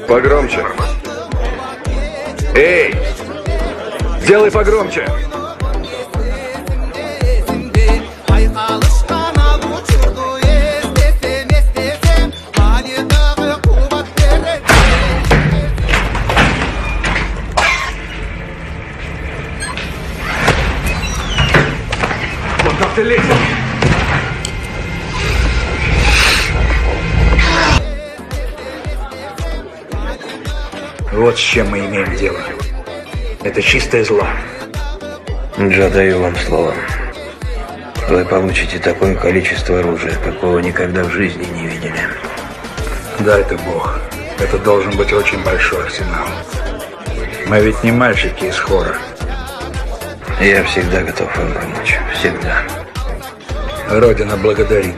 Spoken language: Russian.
Погромче. Эй! Сделай погромче. Куда ты лезешь? Вот с чем мы имеем дело. Это чистое зло. Джо, даю вам слово. Вы получите такое количество оружия, какого никогда в жизни не видели. Дай-то Бог. Это должен быть очень большой арсенал. Мы ведь не мальчики из хора. Я всегда готов вам помочь. Всегда. Родина благодарит.